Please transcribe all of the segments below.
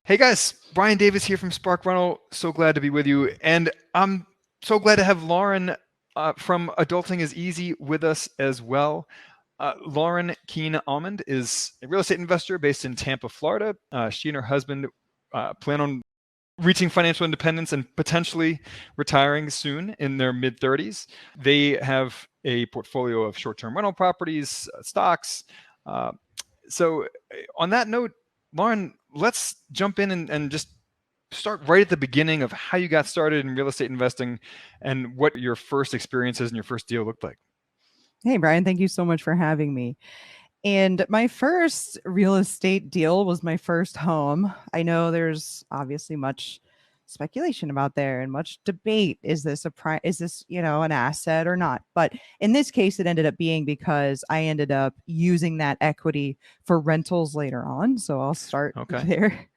Hey guys, Brian Davis here from Spark Rental. So glad to be with you. And I'm so glad to have Lauren from Adulting is Easy with us as well. Lauren Keene Almond is a real estate investor based in Tampa, Florida. She and her husband plan on reaching financial independence and potentially retiring soon in their mid 30s. They have a portfolio of short term rental properties, stocks. Uh, so, on that note, Lauren, let's jump in and just start right at the beginning of how you got started in real estate investing and what your first experiences and your first deal looked like. Hey, Brian, thank you so much for having me. And my first real estate deal was my first home. I know there's obviously much speculation about there and much debate. Is this, an asset or not? But in this case, it ended up being because I ended up using that equity for rentals later on. So I'll start Okay. there.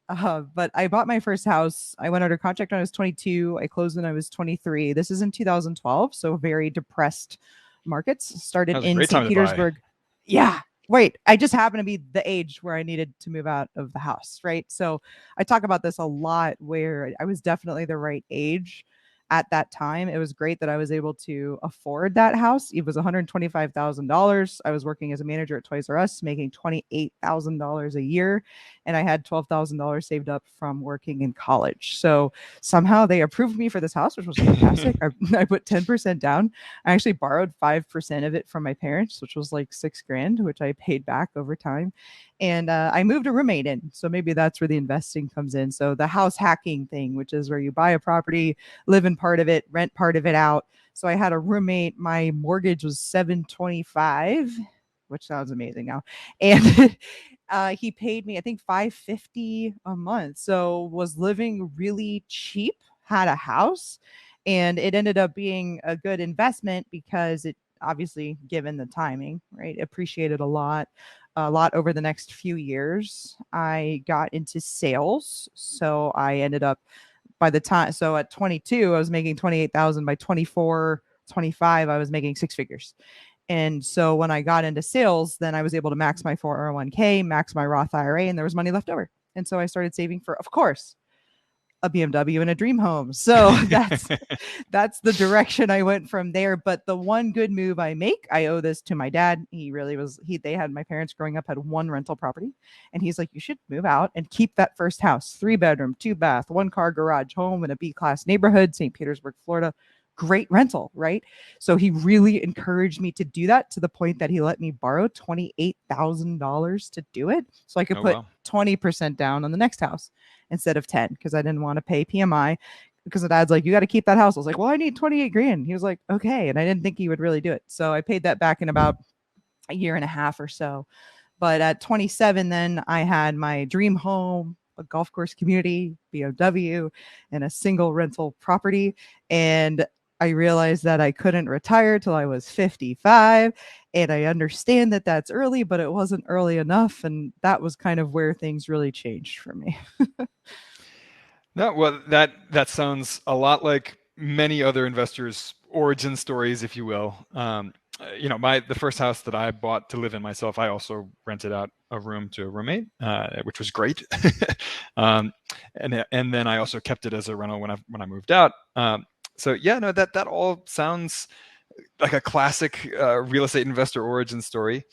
But I bought my first house. I went under contract when I was 22. I closed when I was 23. This is in 2012. So very depressed markets. That Started was a in great St. time to buy. Petersburg. Yeah. Wait, I just happened to be the age where I needed to move out of the house, right? So I talk about this a lot where I was definitely the right age at that time. It was great that I was able to afford that house. It was $125,000. I was working as a manager at Toys R Us, making $28,000 a year, and I had $12,000 saved up from working in college. So somehow they approved me for this house, which was fantastic. I put 10% down. I actually borrowed 5% of it from my parents, which was like 6 grand, which I paid back over time. And I moved a roommate in. So maybe that's where the investing comes in. So the house hacking thing, which is where you buy a property, live in part of it, rent part of it out. So I had a roommate. My mortgage was 725, which sounds amazing now. And he paid me, I think, 550 a month. So was living really cheap, had a house, and it ended up being a good investment because it obviously, given the timing, right, appreciated a lot over the next few years. I got into sales, so I ended up by the time so at 22 I was making 28,000. By 24, 25 I was making six figures. And so when I got into sales, then I was able to max my 401k, max my Roth IRA, and there was money left over. And so I started saving for, of course, a BMW and a dream home. So that's the direction I went from there. But the one good move I make, I owe this to my dad. He really was they had, my parents growing up had one rental property, and he's like, you should move out and keep that first house, 3 bedroom, 2 bath, 1 car garage home in a B-class neighborhood, St. Petersburg, Florida. Great rental, right? So he really encouraged me to do that, to the point that he let me borrow $28,000 to do it, so I could Oh put wow. 20% down on the next house instead of 10, because I didn't want to pay PMI, because the dad's like, you got to keep that house. I was like, well, I need 28 grand. He was like, okay. And I didn't think he would really do it. So I paid that back in about a year and a half or so. But at 27, then I had my dream home, a golf course community, BMW, and a single rental property. And I realized that I couldn't retire till I was 55. And I understand that that's early, but it wasn't early enough. And that was kind of where things really changed for me. No, well, that sounds a lot like many other investors' origin stories, if you will. The first house that I bought to live in myself, I also rented out a room to a roommate, which was great. um, and then I also kept it as a rental when I moved out. So yeah, no, that all sounds like a classic real estate investor origin story.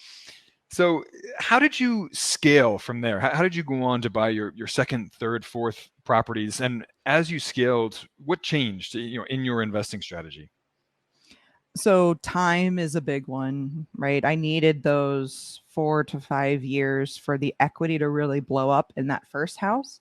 So, how did you scale from there? How did you go on to buy your second, third, fourth properties? And as you scaled, what changed, in your investing strategy? So time is a big one, right? I needed those 4 to 5 years for the equity to really blow up in that first house,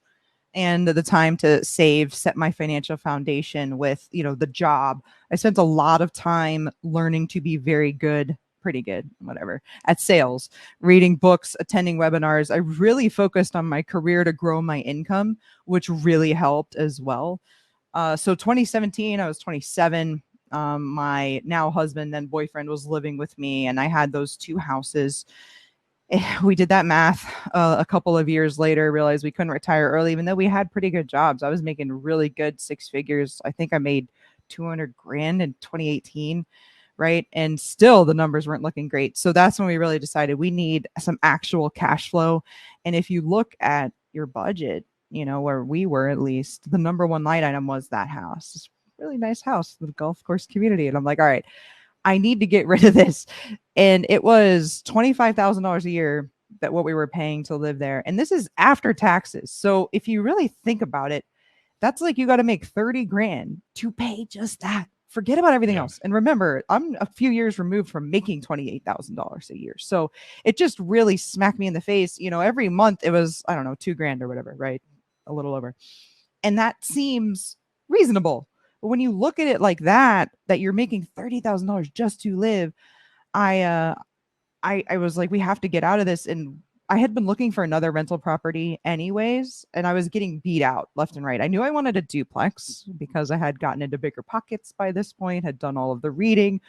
and the time to save, set my financial foundation with, the job. I spent a lot of time learning to be very good, pretty good, whatever, at sales, reading books, attending webinars. I really focused on my career to grow my income, which really helped as well. So 2017, I was 27. My now husband, then boyfriend, was living with me, and I had those two houses. We did that math a couple of years later, realized we couldn't retire early, even though we had pretty good jobs. I was making really good six figures. I think I made 200 grand in 2018, right? And still the numbers weren't looking great. So that's when we really decided we need some actual cash flow. And if you look at your budget, where we were at least, the number one line item was that house. This really nice house, the golf course community. And I'm like, all right, I need to get rid of this. And it was $25,000 a year that what we were paying to live there. And this is after taxes. So if you really think about it, that's like you got to make 30 grand to pay just that. Forget about everything else. And remember, I'm a few years removed from making $28,000 a year. So it just really smacked me in the face. Every month it was, I don't know, 2 grand or whatever, right? A little over. And that seems reasonable. But when you look at it like that you're making $30,000 just to live, I was like, we have to get out of this. And I had been looking for another rental property anyways, and I was getting beat out left and right. I knew I wanted a duplex because I had gotten into bigger pockets by this point, had done all of the reading,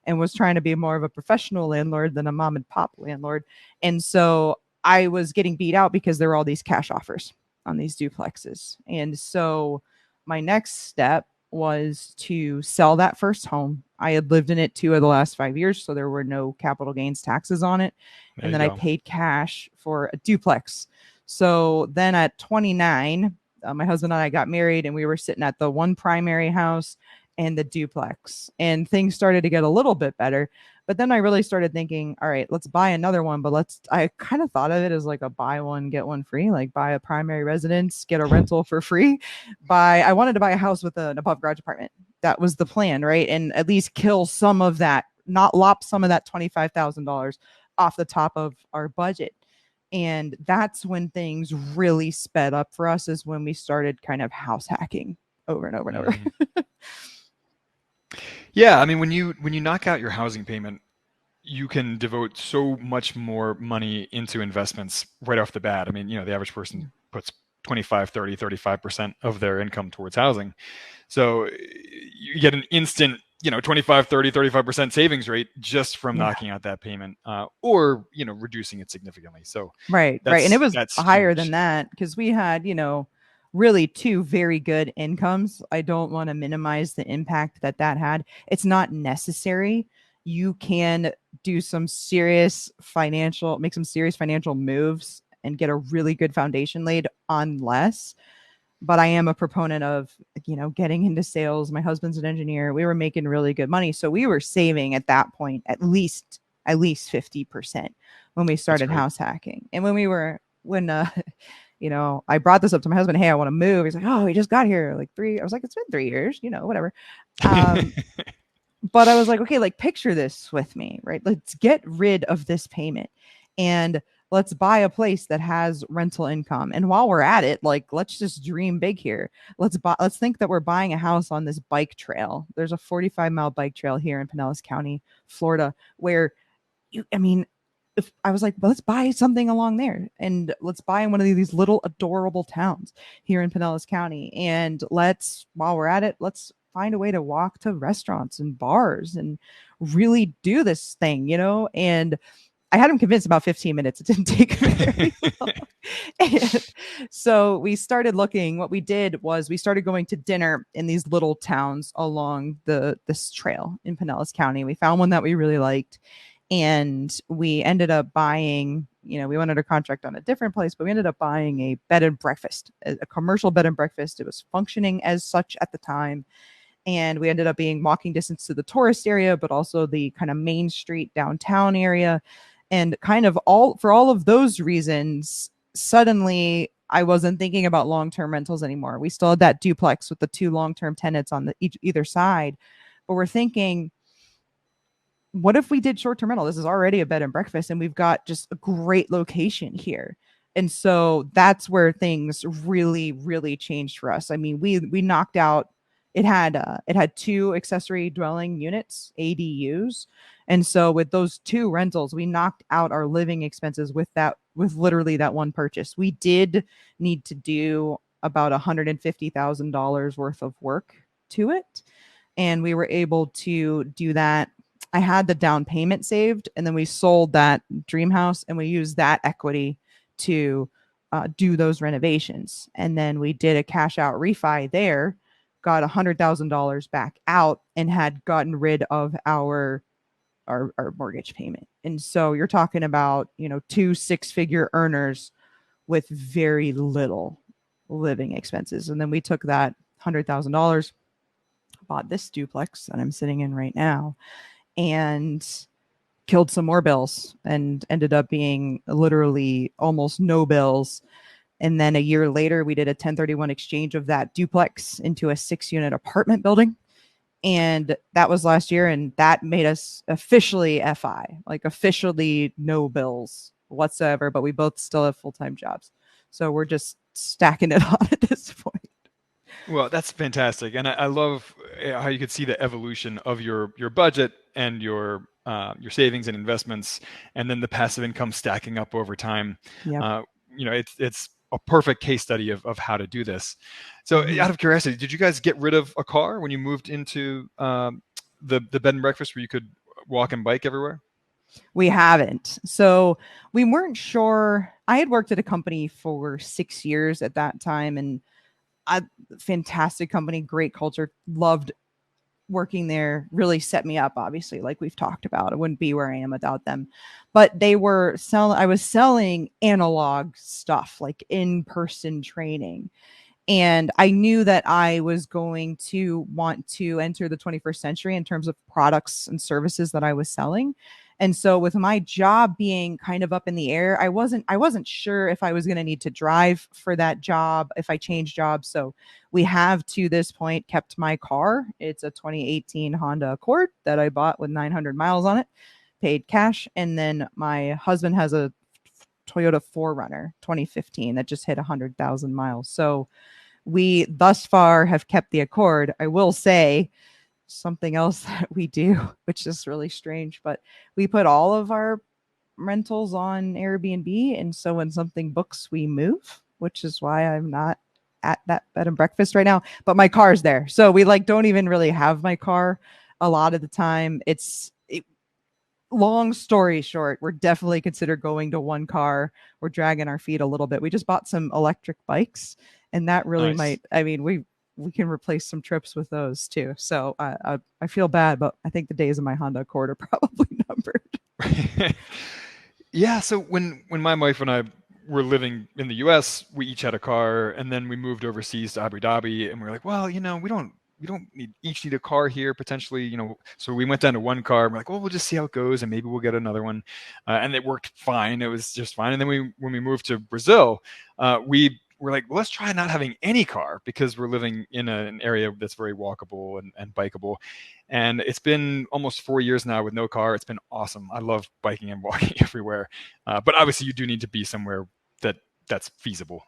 and was trying to be more of a professional landlord than a mom and pop landlord. And so I was getting beat out because there were all these cash offers on these duplexes. And so my next step was to sell that first home. I had lived in it 2 of the last 5 years, so there were no capital gains taxes on it. And then I paid cash for a duplex. So then at 29, my husband and I got married, and we were sitting at the one primary house and the duplex, and things started to get a little bit better. But then I really started thinking, all right, let's buy another one. But I kind of thought of it as like a buy one, get one free, like buy a primary residence, get a rental for free. I wanted to buy a house with an above garage apartment. That was the plan, right? And at least kill some of that, not lop some of that $25,000 off the top of our budget. And that's when things really sped up for us, is when we started kind of house hacking over and over and over. Yeah, I mean, when you knock out your housing payment, you can devote so much more money into investments right off the bat. I mean, the average person puts 25, 30, 35% of their income towards housing. So you get an instant, 25, 30, 35% savings rate just from knocking out that payment, or, reducing it significantly. So right. And it was higher than that because we had, really 2 very good incomes. I don't want to minimize the impact that had. It's not necessary. You can do some serious financial moves and get a really good foundation laid on less. But I am a proponent of, getting into sales. My husband's an engineer. We were making really good money. So we were saving at that point at least 50% when we started house hacking. And I brought this up to my husband. Hey, I want to move. He's like, oh, we just got here like 3. I was like, it's been 3 years, whatever. But I was like, okay, like picture this with me, right? Let's get rid of this payment and let's buy a place that has rental income. And while we're at it, like, let's just dream big here. Let's think that we're buying a house on this bike trail. There's a 45-mile bike trail here in Pinellas County, Florida, where if I was like, well, let's buy something along there, and let's buy in one of these little adorable towns here in Pinellas County. And while we're at it, let's find a way to walk to restaurants and bars and really do this thing, And I had him convinced about 15 minutes. It didn't take very long. And so we started looking. What we did was we started going to dinner in these little towns along this trail in Pinellas County. We found one that we really liked. And we ended up buying, we went under contract on a different place, but we ended up buying a bed and breakfast, a commercial bed and breakfast. It was functioning as such at the time. And we ended up being walking distance to the tourist area, but also the kind of main street downtown area. And kind of for all of those reasons, suddenly I wasn't thinking about long-term rentals anymore. We still had that duplex with the 2 long-term tenants on either side, but we're thinking, what if we did short-term rental? This is already a bed and breakfast, and we've got just a great location here. And so that's where things really, really changed for us. I mean, we knocked out. It had 2 accessory dwelling units, ADUs, and so with those 2 rentals, we knocked out our living expenses with literally that one purchase. We did need to do about $150,000 worth of work to it, and we were able to do that. I had the down payment saved, and then we sold that dream house, and we used that equity to do those renovations. And then we did a cash out refi there, got $100,000 back out, and had gotten rid of our mortgage payment. And so you're talking about, 2 6-figure earners with very little living expenses. And then we took that $100,000, bought this duplex that I'm sitting in right now, and killed some more bills and ended up being literally almost no bills. And then a year later, we did a 1031 exchange of that duplex into a 6-unit apartment building. And that was last year. And that made us officially FI, like officially no bills whatsoever. But we both still have full-time jobs. So we're just stacking it on at this point. Well, that's fantastic, and I love how you could see the evolution of your budget and your savings and investments, and then the passive income stacking up over time. Yep. It's a perfect case study of how to do this. So, out of curiosity, did you guys get rid of a car when you moved into the bed and breakfast where you could walk and bike everywhere? We haven't. So we weren't sure. I had worked at a company for 6 years at that time, and a fantastic company, great culture, loved working there, really set me up, obviously, like we've talked about. I wouldn't be where I am without them. But I was selling analog stuff, like in-person training. And I knew that I was going to want to enter the 21st century in terms of products and services that I was selling. And so with my job being kind of up in the air, I wasn't sure if I was going to need to drive for that job if I changed jobs. So we have to this point kept my car. It's a 2018 Honda Accord that I bought with 900 miles on it, paid cash. And then my husband has a Toyota 4Runner 2015 that just hit 100,000 miles. So we thus far have kept the Accord. I will say something else that we do, which is really strange, but we put all of our rentals on Airbnb. And so when something books, we move, which is why I'm not at that bed and breakfast right now, but my car's there. So we don't even really have my car a lot of the time. Long story short, we're definitely consider going to one car. We're dragging our feet a little bit. We just bought some electric bikes, and that really Nice. we can replace some trips with those too. So I feel bad, but I think the days of my Honda Accord are probably numbered. Yeah, so when my wife and I were living in the US, we each had a car, and then we moved overseas to Abu Dhabi, and we were like, well, we don't need a car here potentially, so we went down to one car, and we're like, well, we'll just see how it goes, and maybe we'll get another one. And it worked fine. It was just fine. And then when we moved to Brazil, we were like, well, let's try not having any car because we're living in an area that's very walkable and bikeable. And it's been almost 4 years now with no car. It's been awesome. I love biking and walking everywhere. But obviously, you do need to be somewhere that's feasible.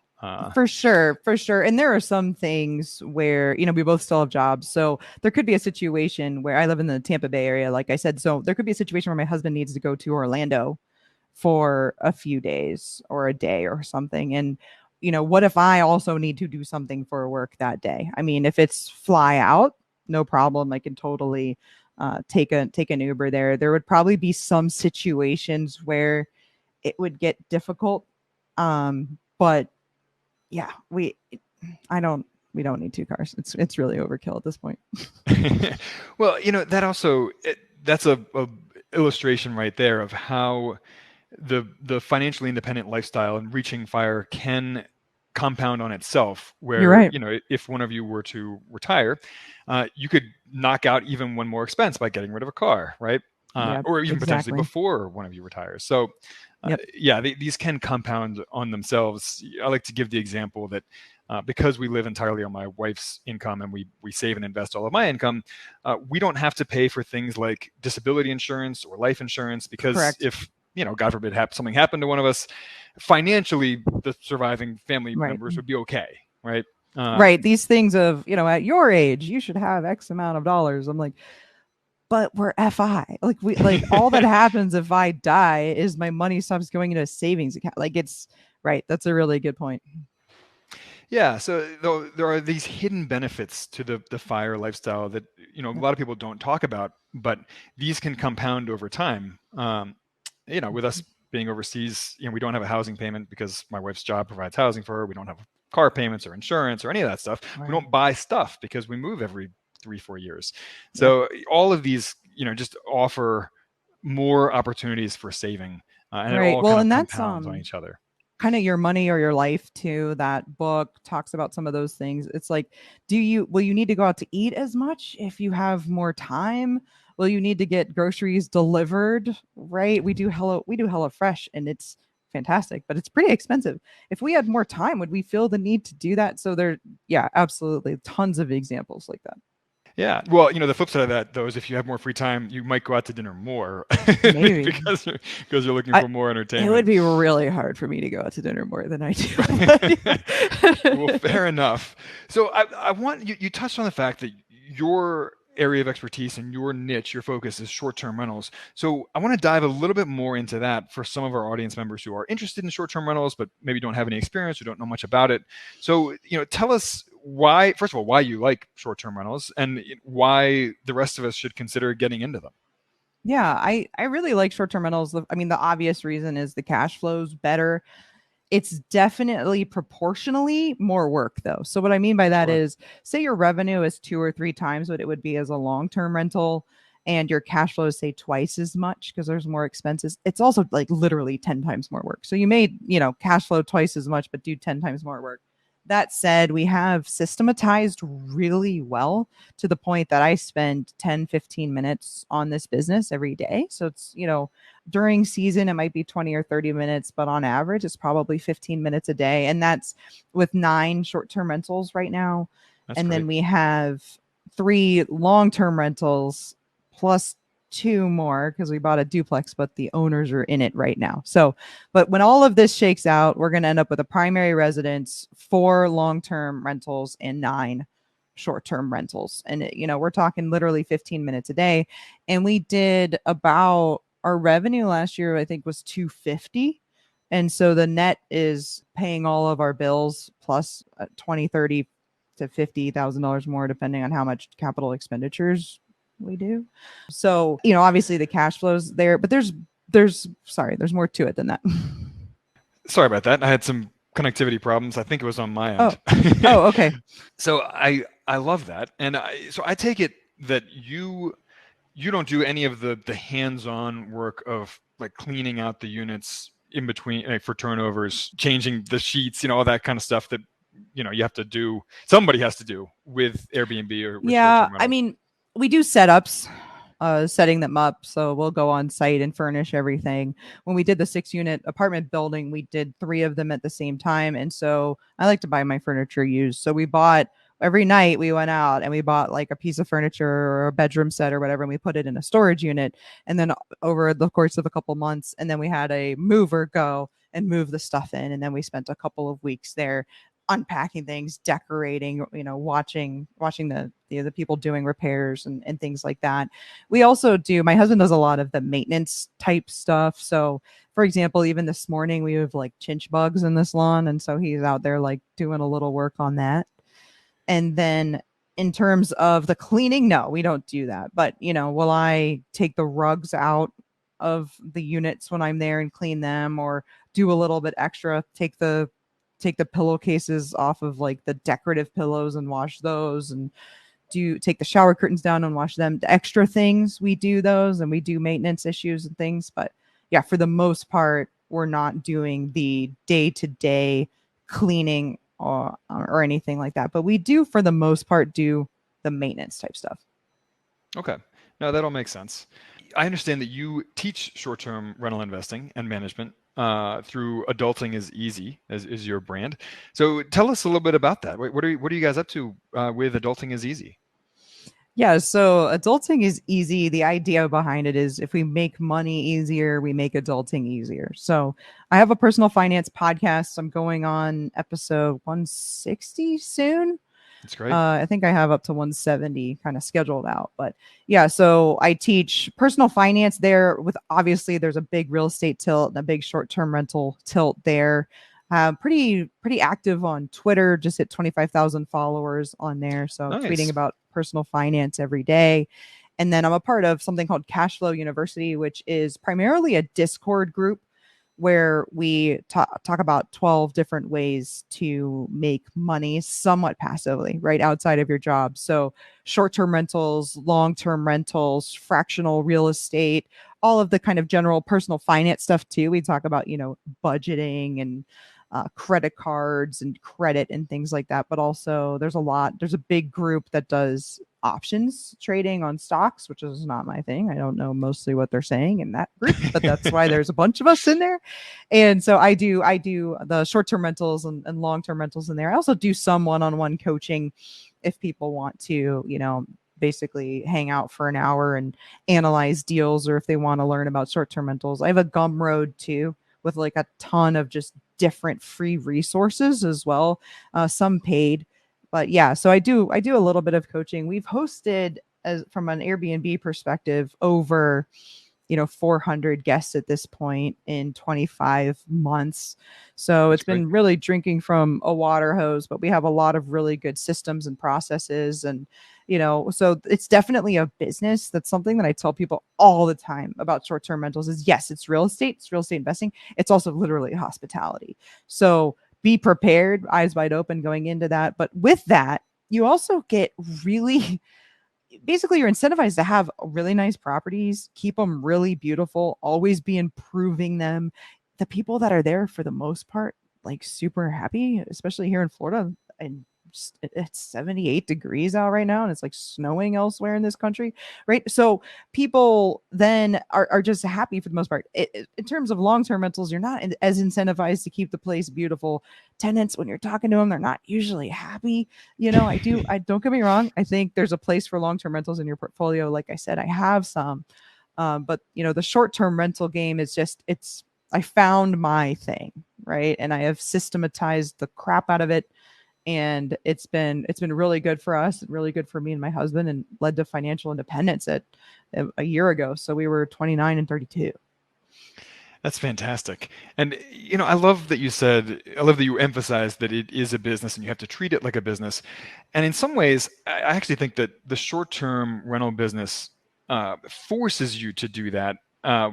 For sure, for sure. And there are some things where, we both still have jobs. So there could be a situation where I live in the Tampa Bay area, like I said. So there could be a situation where my husband needs to go to Orlando for a few days or a day or something. And, what if I also need to do something for work that day? I mean, if it's fly out, no problem. I can totally take an Uber there. There would probably be some situations where it would get difficult. But yeah, we don't need two cars. It's really overkill at this point. Well, that's a illustration right there of how the financially independent lifestyle and reaching FIRE can compound on itself. Where You're right. If one of you were to retire, you could knock out even one more expense by getting rid of a car, right? Yeah, Or even potentially exactly. before one of you retires. So Yep. these can compound on themselves. I like to give the example that because we live entirely on my wife's income and we save and invest all of my income, we don't have to pay for things like disability insurance or life insurance because Correct. if, God forbid, something happened to one of us, financially, the surviving family Right. members would be okay, right? Right. These things of, at your age, you should have X amount of dollars. I'm like, but we're FI. Like all that happens if I die is my money stops going into a savings account. Like it's right. That's a really good point. Yeah, so there are these hidden benefits to the FIRE lifestyle that a lot of people don't talk about, but these can compound over time. With us being overseas, we don't have a housing payment because my wife's job provides housing for her. We don't have car payments or insurance or any of that stuff. Right. We don't buy stuff because we move every 3-4 years. So all of these, just offer more opportunities for saving, and it Right. all Well, kind of and that's compounds on each other. kind of Your Money or Your Life too. That book talks about some of those things. It's like, will you need to go out to eat as much if you have more time? Will you need to get groceries delivered? Right? We do Hello Fresh, and it's fantastic, but it's pretty expensive. If we had more time, would we feel the need to do that? So yeah, absolutely, tons of examples like that. Yeah. Well, the flip side of that, though, is if you have more free time, you might go out to dinner more Maybe. because you're looking for more entertainment. It would be really hard for me to go out to dinner more than I do. Well, fair enough. So I want you touched on the fact that your area of expertise and your niche, your focus is short-term rentals. So I want to dive a little bit more into that for some of our audience members who are interested in short-term rentals, but maybe don't have any experience or don't know much about it. So, tell us why, first of all, why you like short-term rentals and why the rest of us should consider getting into them. Yeah, I really like short-term rentals. I mean, the obvious reason is the cash flow's better. It's definitely proportionally more work, though. So what I mean by that is, say your revenue is 2 or 3 times what it would be as a long-term rental, and your cash flow is say twice as much because there's more expenses. It's also like literally 10 times more work. So you made, cash flow twice as much, but do 10 times more work. That said, we have systematized really well to the point that I spend 10, 15 minutes on this business every day. So it's, during season, it might be 20 or 30 minutes, but on average, it's probably 15 minutes a day. And that's with 9 short-term rentals right now. That's and great. Then we have 3 long-term rentals plus 2 more because we bought a duplex, but the owners are in it right now. So, but when all of this shakes out, we're going to end up with a primary residence, 4 long-term rentals, and 9 short-term rentals. And, we're talking literally 15 minutes a day. And we did about, our revenue last year, I think, was $250. And so the net is paying all of our bills plus 20, 30 to $50,000 more, depending on how much capital expenditures we do. So, obviously the cash flows there, but there's more to it than that. Sorry about that. I had some connectivity problems. I think it was on my end. Oh, okay. So I love that. And so I take it that you don't do any of the hands-on work of like cleaning out the units in between for turnovers, changing the sheets, all that kind of stuff that, you have to do. Somebody has to do with Airbnb or with yeah. I mean, we do setups, setting them up. So we'll go on site and furnish everything. When we did the 6-unit apartment building, we did 3 of them at the same time. And so I like to buy my furniture used. So we bought, every night we went out and we bought like a piece of furniture or a bedroom set or whatever, and we put it in a storage unit. And then over the course of a couple months, and then we had a mover go and move the stuff in. And then we spent a couple of weeks there unpacking things, decorating, watching the people doing repairs and things like that. We also do, my husband does a lot of the maintenance type stuff. So for example, even this morning we have like chinch bugs in this lawn. And so he's out there like doing a little work on that. And then in terms of the cleaning, no, we don't do that. But, will I take the rugs out of the units when I'm there and clean them, or do a little bit extra, take the pillowcases off of like the decorative pillows and wash those, and take the shower curtains down and wash them. The extra things, we do those, and we do maintenance issues and things. But yeah, for the most part, we're not doing the day-to-day cleaning or anything like that. But we do, for the most part, do the maintenance type stuff. Okay. No, that all makes sense. I understand that you teach short-term rental investing and management through Adulting is Easy, is your brand. So tell us a little bit about that. What are you guys up to with Adulting is Easy? Yeah, so Adulting is Easy. The idea behind it is, if we make money easier, we make adulting easier. So I have a personal finance podcast. I'm going on episode 160 soon. That's great. I think I have up to 170 kind of scheduled out. But yeah, so I teach personal finance there. With, obviously, there's a big real estate tilt and a big short-term rental tilt there. Pretty active on Twitter. Just hit 25,000 followers on there. So nice. Tweeting about personal finance every day. And then I'm a part of something called Cashflow University, which is primarily a Discord group where we talk about 12 different ways to make money somewhat passively, right outside of your job. So short-term rentals, long-term rentals, fractional real estate, all of the kind of general personal finance stuff too. We talk about, budgeting and credit cards and credit and things like that. But also there's a big group that does options trading on stocks, which is not my thing. I don't know mostly what they're saying in that group, but that's why there's a bunch of us in there. And so I do the short-term rentals and long-term rentals in there. I also do some one-on-one coaching if people want to, basically hang out for an hour and analyze deals, or if they want to learn about short-term rentals. I have a Gumroad too, with like a ton of just different free resources as well, some paid. But yeah, so I do a little bit of coaching. We've hosted, as from an Airbnb perspective, over 400 guests at this point in 25 months. So it's been really drinking from a water hose, but we have a lot of really good systems and processes. And, so it's definitely a business. That's something that I tell people all the time about short-term rentals is, yes, it's real estate investing. It's also literally hospitality. So be prepared, eyes wide open going into that. But with that, you also get really, basically you're incentivized to have really nice properties, keep them really beautiful, always be improving them. The people that are there, for the most part, like super happy, especially here in Florida. And it's 78 degrees out right now, and it's like snowing elsewhere in this country, right? So people then are just happy for the most part. In terms of long-term rentals, you're not as incentivized to keep the place beautiful. Tenants, when you're talking to them, they're not usually happy. I don't get me wrong, I think there's a place for long-term rentals in your portfolio. Like I said, I have some, but the short-term rental game is just, I found my thing, right? And I have systematized the crap out of it. And it's been really good for us, really good for me and my husband, and led to financial independence at a year ago. So we were 29 and 32. That's fantastic. And, I love that you emphasized that it is a business and you have to treat it like a business. And in some ways, I actually think that the short-term rental business forces you to do that.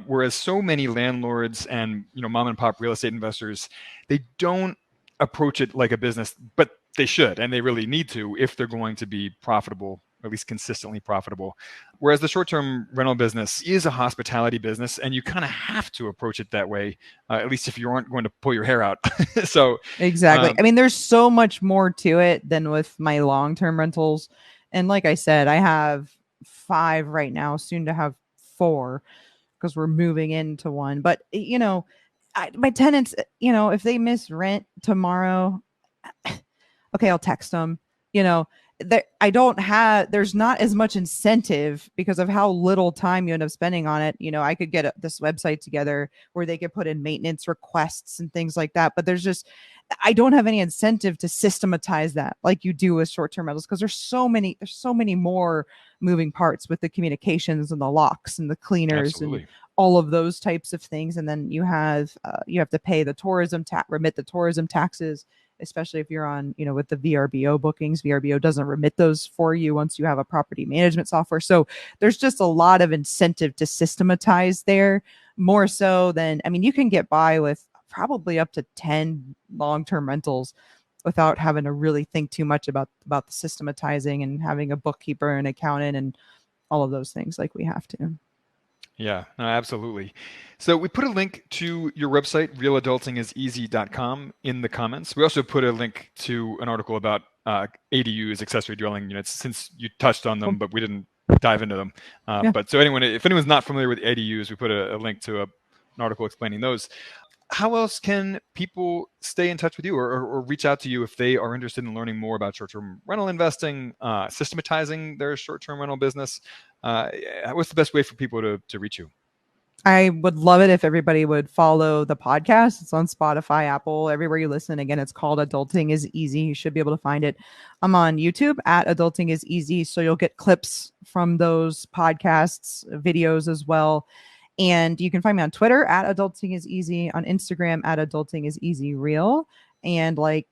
Whereas so many landlords and, mom and pop real estate investors, they don't approach it like a business, but they should, and they really need to, if they're going to be profitable, or at least consistently profitable. Whereas the short-term rental business is a hospitality business, and you kind of have to approach it that way, at least if you aren't going to pull your hair out. So exactly. I mean, there's so much more to it than with my long-term rentals. And like I said, I have 5 right now, soon to have 4, because we're moving into one. But my tenants, if they miss rent tomorrow, okay, I'll text them. There's not as much incentive because of how little time you end up spending on it. I could get this website together where they could put in maintenance requests and things like that. But I don't have any incentive to systematize that like you do with short-term rentals, because there's so many more moving parts with the communications and the locks and the cleaners. Absolutely. And all of those types of things. And then you have to pay the remit the tourism taxes, especially if you're on, with the VRBO bookings. VRBO doesn't remit those for you once you have a property management software. So there's just a lot of incentive to systematize there, more so than, you can get by with probably up to 10 long-term rentals without having to really think too much about the systematizing and having a bookkeeper and accountant and all of those things like we have to. Yeah, no, absolutely. So we put a link to your website, realadultingiseasy.com, in the comments. We also put a link to an article about ADUs, accessory dwelling units, since you touched on them, but we didn't dive into them. Yeah. But so if anyone's not familiar with ADUs, we put a link to an article explaining those. How else can people stay in touch with you or reach out to you if they are interested in learning more about short-term rental investing, systematizing their short-term rental business? What's the best way for people to reach you? I would love it if everybody would follow the podcast. It's on Spotify, Apple, everywhere you listen. Again, it's called Adulting is Easy. You should be able to find it. I'm on YouTube at Adulting is Easy. So you'll get clips from those podcasts, videos as well. And you can find me on Twitter at Adulting is Easy, on Instagram at Adulting is Easy Real. And like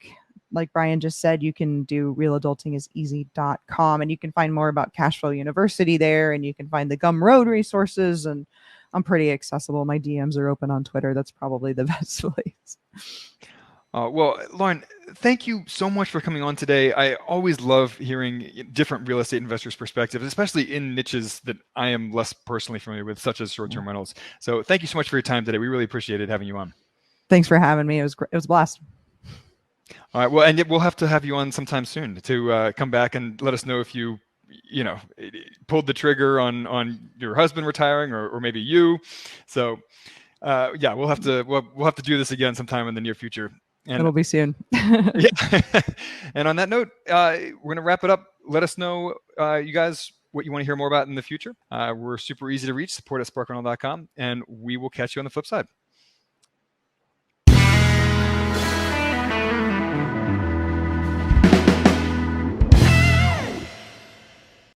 Brian just said, you can do realadultingiseasy.com, and you can find more about Cashflow University there, and you can find the Gumroad resources. And I'm pretty accessible. My DMs are open on Twitter. That's probably the best place. Well, Lauren, thank you so much for coming on today. I always love hearing different real estate investors' perspectives, especially in niches that I am less personally familiar with, such as short-term rentals. So thank you so much for your time today. We really appreciated having you on. Thanks for having me. It was a blast. All right. Well, and we'll have to have you on sometime soon to come back and let us know if you pulled the trigger on your husband retiring or maybe you. So yeah, we'll have to do this again sometime in the near future. And it'll be soon. Yeah. And on that note, we're going to wrap it up. Let us know, you guys, what you want to hear more about in the future. We're super easy to reach, support at sparkrental.com, and we will catch you on the flip side.